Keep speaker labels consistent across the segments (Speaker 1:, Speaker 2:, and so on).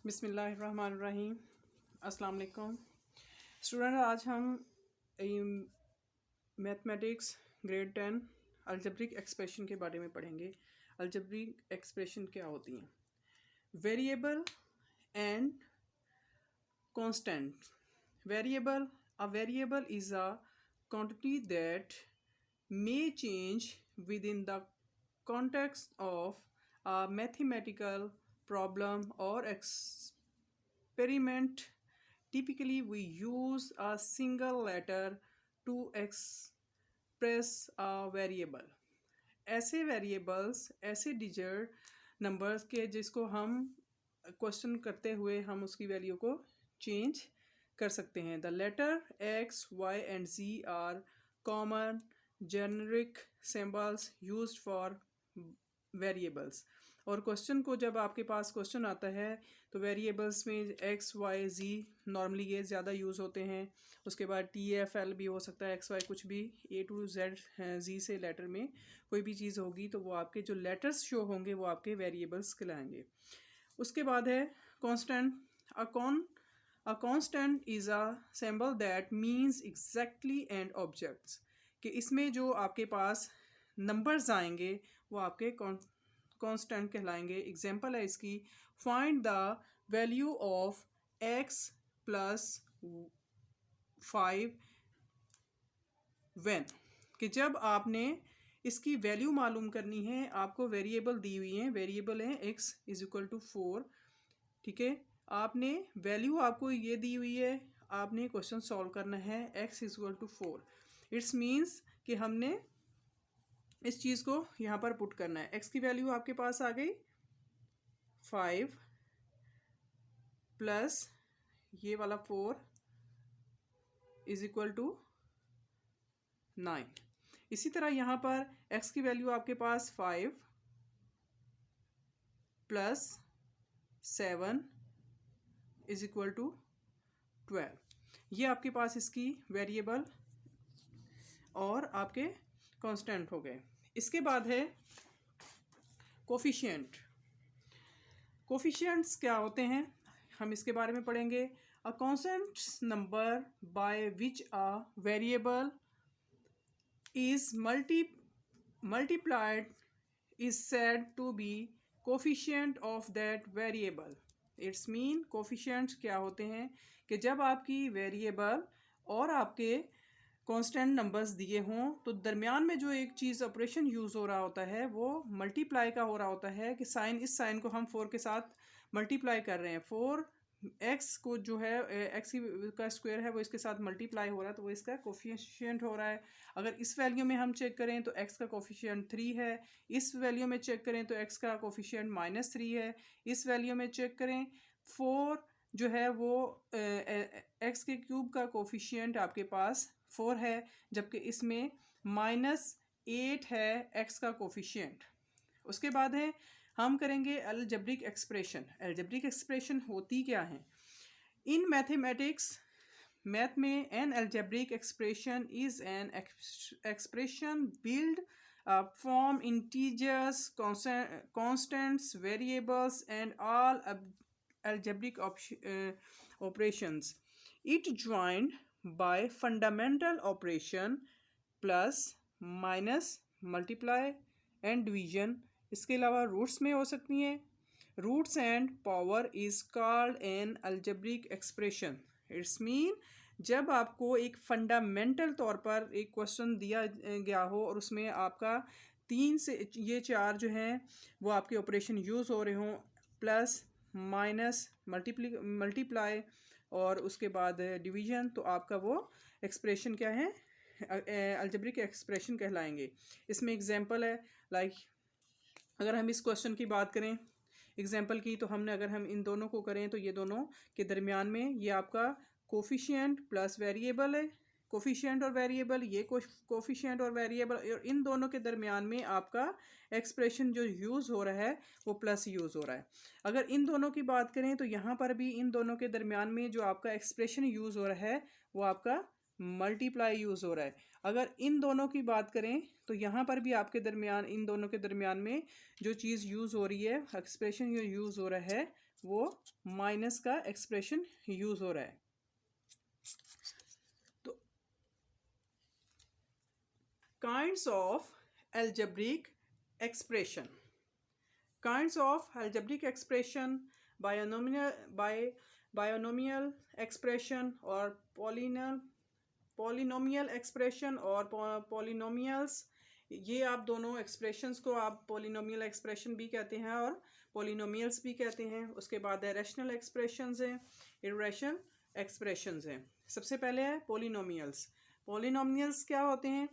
Speaker 1: बिस्मिल्लाहिर्रहमानिर्रहीम। अस्सलाम वालेकुम स्टूडेंट। आज हम मैथमेटिक्स ग्रेड 10 अलजेब्रिक एक्सप्रेशन के बारे में पढ़ेंगे। अलजेब्रिक एक्सप्रेशन क्या होती हैं? Variable and constant. Variable, a variable is a quantity that may change within the context of a mathematical problem or experiment. Typically, we use a single letter to express a variable. ऐसे variables, ऐसे digit numbers के जिसको हम question करते हुए हम उसकी value को चेंज कर सकते हैं। The letter x, y and z are common generic symbols used for variables. और क्वेश्चन को जब आपके पास क्वेश्चन आता है तो वेरिएबल्स में एक्स, वाई, जी नॉर्मली ये ज़्यादा यूज़ होते हैं। उसके बाद टी, एफ, एल भी हो सकता है, एक्स, वाई कुछ भी, ए टू जेड जी से लेटर में कोई भी चीज़ होगी तो वो आपके जो लेटर्स शो होंगे वो आपके वेरिएबल्स कहलाएंगे। उसके बाद है constant. A constant is a symbol that means exactly and objects, कि इसमें जो आपके पास नंबर्स आएंगे वो आपके कांस्टेंट कहलाएंगे। एग्जांपल है इसकी, find the value of x plus 5 when, कि जब आपने इसकी वैल्यू मालूम करनी है, आपको वेरिएबल दी हुई है, वेरिएबल है x इज इक्वल टू 4, ठीक है। आपने वैल्यू आपको ये दी हुई है, आपने क्वेश्चन सॉल्व करना है x is equal to 4। It's means कि हमने इस चीज़ को यहाँ पर पुट करना है। x की वैल्यू आपके पास आ गई 5 प्लस ये वाला 4 इज इक्वल टू 9। इसी तरह यहाँ पर x की वैल्यू आपके पास 5 प्लस 7 इज इक्वल टू 12। ये आपके पास इसकी वेरिएबल और आपके कांस्टेंट हो गए। इसके बाद है कोफिशिएंट। कोफिशिएंट्स क्या होते हैं हम इसके बारे में पढ़ेंगे। A constant number by which a variable is multiplied is said to be coefficient of that variable. It's mean coefficients क्या होते हैं कि जब आपकी वेरिएबल और आपके कांस्टेंट नंबर्स दिए हों तो दरमियान में जो एक चीज़ ऑपरेशन यूज़ हो रहा होता है वो मल्टीप्लाई का हो रहा होता है, कि साइन, इस साइन को हम 4 के साथ मल्टीप्लाई कर रहे हैं। 4 एक्स को जो है एक्स का स्क्वायर है वो इसके साथ मल्टीप्लाई हो रहा है तो वो इसका कोफिशिएंट हो रहा है। अगर इस वैल्यू में हम चेक करें तो एक्स का कोफिशिएंट 3 है, इस वैल्यू में चेक करें तो एक्स का कोफिशिएंट -3 है, इस वैल्यू में चेक करें 4 जो है वो एक्स के क्यूब का कोफिशिएंट आपके पास 4 है, जबकि इसमें -8 है एक्स का कोफिशिएंट। उसके बाद है हम करेंगे अलजेब्रिक एक्सप्रेशन। अलजेब्रिक एक्सप्रेशन होती क्या है? इन मैथमेटिक्स, मैथ में N algebraic expression is an expression build from integers, constants, variables and all algebraic operations. It joined by fundamental operation plus, minus, multiply and division. इसके अलावा roots में हो सकती हैं। Roots and power is called an algebraic expression. It's mean जब आपको एक fundamental तौर पर एक क्वेश्चन दिया गया हो और उसमें आपका 3 से ये 4 जो हैं वो आपके ऑपरेशन यूज़ हो रहे हों, प्लस, माइनस, मल्टीप्लाई और उसके बाद डिवीजन, तो आपका वो एक्सप्रेशन क्या है? अलजेब्रिक एक्सप्रेशन कहलाएंगे। इसमें एग्जांपल है, लाइक अगर हम इस क्वेश्चन की बात करें एग्जांपल की, तो हमने अगर हम इन दोनों को करें तो ये दोनों के दरमियान में ये आपका कोफिशिएंट प्लस वेरिएबल है, कोफिशिएंट और वेरिएबल, ये कोफिशिएंट और वेरिएबल, और इन दोनों के दरमियान में आपका एक्सप्रेशन जो यूज़ हो रहा है वो प्लस यूज़ हो रहा है। अगर इन दोनों की बात करें तो यहाँ पर भी इन दोनों के दरमियान में जो आपका एक्सप्रेशन यूज़ हो रहा है वो आपका मल्टीप्लाई यूज़ हो रहा है। अगर इन दोनों की बात करें तो यहाँ पर भी आपके दरमियान, इन दोनों के दरमियान में जो चीज़ यूज़ हो रही है, एक्सप्रेशन जो यूज़ हो रहा है वो माइनस का एक्सप्रेशन यूज़ हो रहा है। तो kinds of algebraic expression, kinds of algebraic expression, binomial expression और पॉलिनोमियल एक्सप्रेशन और पॉलिनोमियल्स। ये आप दोनों एक्सप्रेशंस को आप पॉलिनोमियल एक्सप्रेशन भी कहते हैं और पॉलिनोमियल्स भी कहते हैं। उसके बाद है रैशनल एक्सप्रेशंस हैं, इर्रेशनल एक्सप्रेशंस हैं। सबसे पहले है पॉलिनोमियल्स। पॉलिनोमियल्स क्या होते हैं?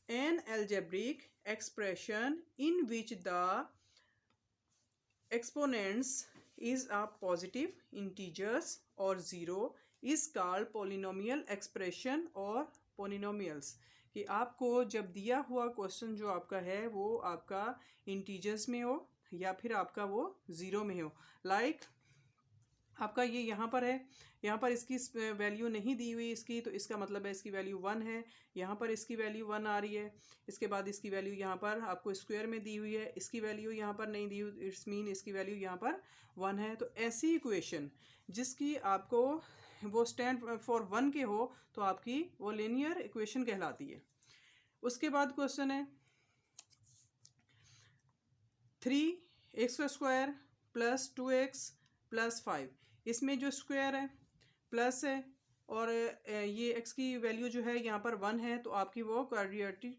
Speaker 1: An algebraic expression in which the exponents is a positive integers or zero is called polynomial expression और polynomials। कि आपको जब दिया हुआ क्वेश्चन जो आपका है वो आपका इंटीजर्स में हो या फिर आपका वो ज़ीरो में हो। लाइक आपका ये यहाँ पर है, यहाँ पर इसकी वैल्यू नहीं दी हुई इसकी, तो इसका मतलब है इसकी वैल्यू 1 है। यहाँ पर इसकी वैल्यू 1 आ रही है। इसके बाद इसकी वैल्यू यहाँ पर आपको स्क्वायर में दी हुई है, इसकी वैल्यू यहाँ पर नहीं दी हुई, इट्स मीन इसकी वैल्यू यहाँ पर 1 है। तो ऐसी इक्वेशन जिसकी आपको वो स्टैंड फॉर 1 के हो तो आपकी वो लीनियर इक्वेशन कहलाती है। उसके बाद क्वेश्चन है 3x² प्लस 2x प्लस 5। इसमें जो स्क्वायर है प्लस है और ये x की वैल्यू जो है यहाँ पर 1 है, तो आपकी वो क्वाड्रेटिक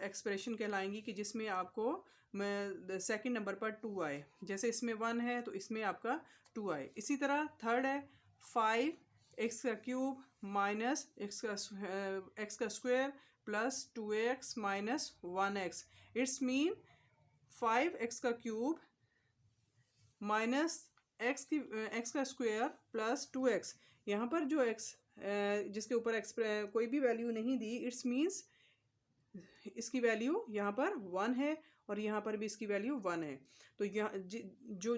Speaker 1: एक्सप्रेशन कहलाएंगी कि जिसमें आपको सेकंड नंबर पर 2 आए। जैसे इसमें 1 है तो इसमें आपका 2 आए। इसी तरह थर्ड है 5x³ माइनस x का square plus 2x minus 1x। It's mean 5x³ minus x का स्क्वायर प्लस 2x। यहाँ पर जो x जिसके ऊपर कोई भी वैल्यू नहीं दी, इट्स मीन्स इसकी वैल्यू यहाँ पर 1 है और यहाँ पर भी इसकी वैल्यू 1 है। तो यहाँ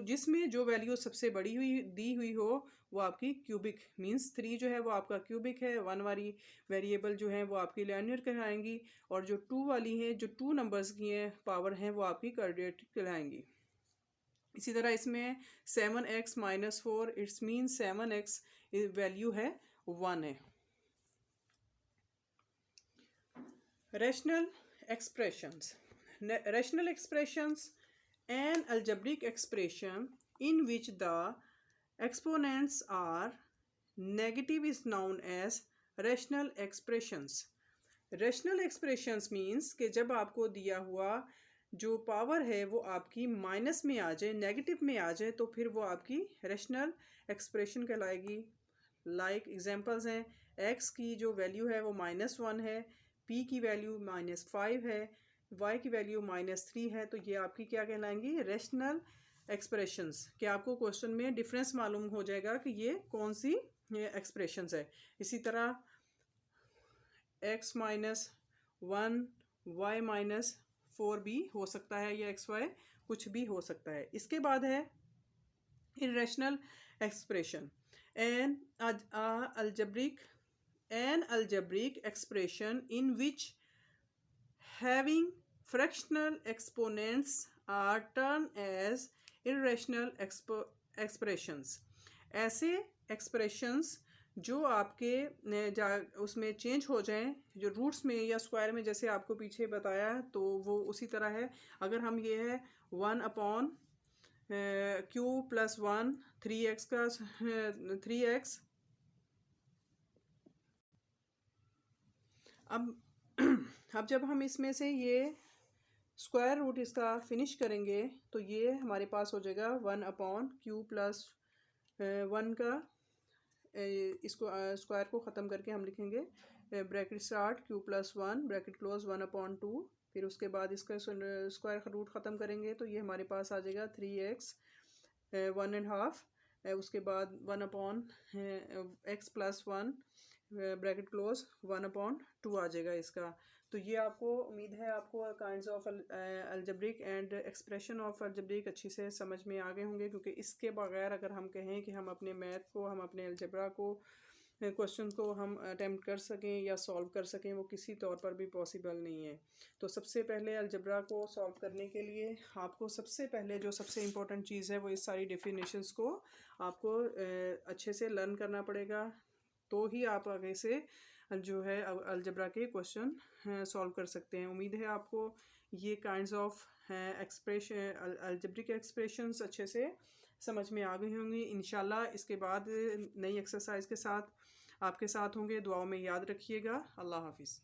Speaker 1: जिसमें जो वैल्यू सबसे बड़ी दी हुई हो वो आपकी क्यूबिक मीन्स 3 जो है वो आपका क्यूबिक है। 1 वाली वेरिएबल जो है वो आपकी लीनियर कहलाएंगी और जो 2 वाली है, जो 2 नंबर्स की है पावर हैं, वो आपकी क्वाड्रेटिक कहलाएंगी। इसी तरह इसमें 7x minus 4, it's mean 7x value है 1 है। Rational expressions, rational expressions an algebraic expression in which the exponents are negative is known as rational expressions। rational expressions means कि जब आपको दिया हुआ जो पावर है वो आपकी माइनस में आ जाए, नेगेटिव में आ जाए, तो फिर वो आपकी रैशनल एक्सप्रेशन कहलाएगी। लाइक एग्जांपल्स हैं, x की जो वैल्यू है वो -1 है, p की वैल्यू -5 है, y की वैल्यू -3 है। तो ये आपकी क्या कहलाएंगी? Rational expressions. कि आपको क्वेश्चन में डिफरेंस मालूम हो जाएगा कि ये कौन सी एक्सप्रेशंस है। इसी तरह x -1 y -4 भी हो सकता है, या xy कुछ भी हो सकता है। इसके बाद है irrational expression. an algebraic expression in which having fractional exponents are termed as irrational expressions। ऐसे एक्सप्रेशंस जो आपके उसमें चेंज हो जाएं, जो रूट्स में या स्क्वायर में, जैसे आपको पीछे बताया, तो वो उसी तरह है। अगर हम ये है 1/q + 1 3x का 3x। अब जब हम इसमें से ये स्क्वायर रूट इसका फिनिश करेंगे तो ये हमारे पास हो जाएगा 1/q + 1 का, इसको स्क्वायर को ख़त्म करके हम लिखेंगे bracket start q + 1 bracket close 1/2। फिर उसके बाद इसका स्क्वायर रूट ख़त्म करेंगे तो ये हमारे पास आ जाएगा 3x 1.5। उसके बाद 1/x + 1 ब्रैकेट क्लोज 1/2 आ जाएगा इसका। तो ये आपको उम्मीद है आपको kinds of algebraic and expression of algebraic अच्छी से समझ में आ गए होंगे, क्योंकि इसके बगैर अगर हम कहें कि हम अपने मैथ को, हम अपने अलजेब्रा को क्वेश्चन को हम अटेम्प्ट कर सकें या सॉल्व कर सकें, वो किसी तौर पर भी पॉसिबल नहीं है। तो सबसे पहले अलजबरा को सॉल्व करने के लिए आपको सबसे पहले जो सबसे इम्पोर्टेंट चीज़ है वो इस सारी डेफिनेशंस को आपको अच्छे से लर्न करना पड़ेगा, तो ही आप आगे से जो है अलजबरा के क्वेश्चन सॉल्व कर सकते हैं। उम्मीद है आपको ये kinds of expression algebraic expressions अच्छे से समझ में आ गई होंगी। इंशाल्लाह इसके बाद नई एक्सरसाइज के साथ आपके साथ होंगे। दुआओं में याद रखिएगा। अल्लाह हाफिज़।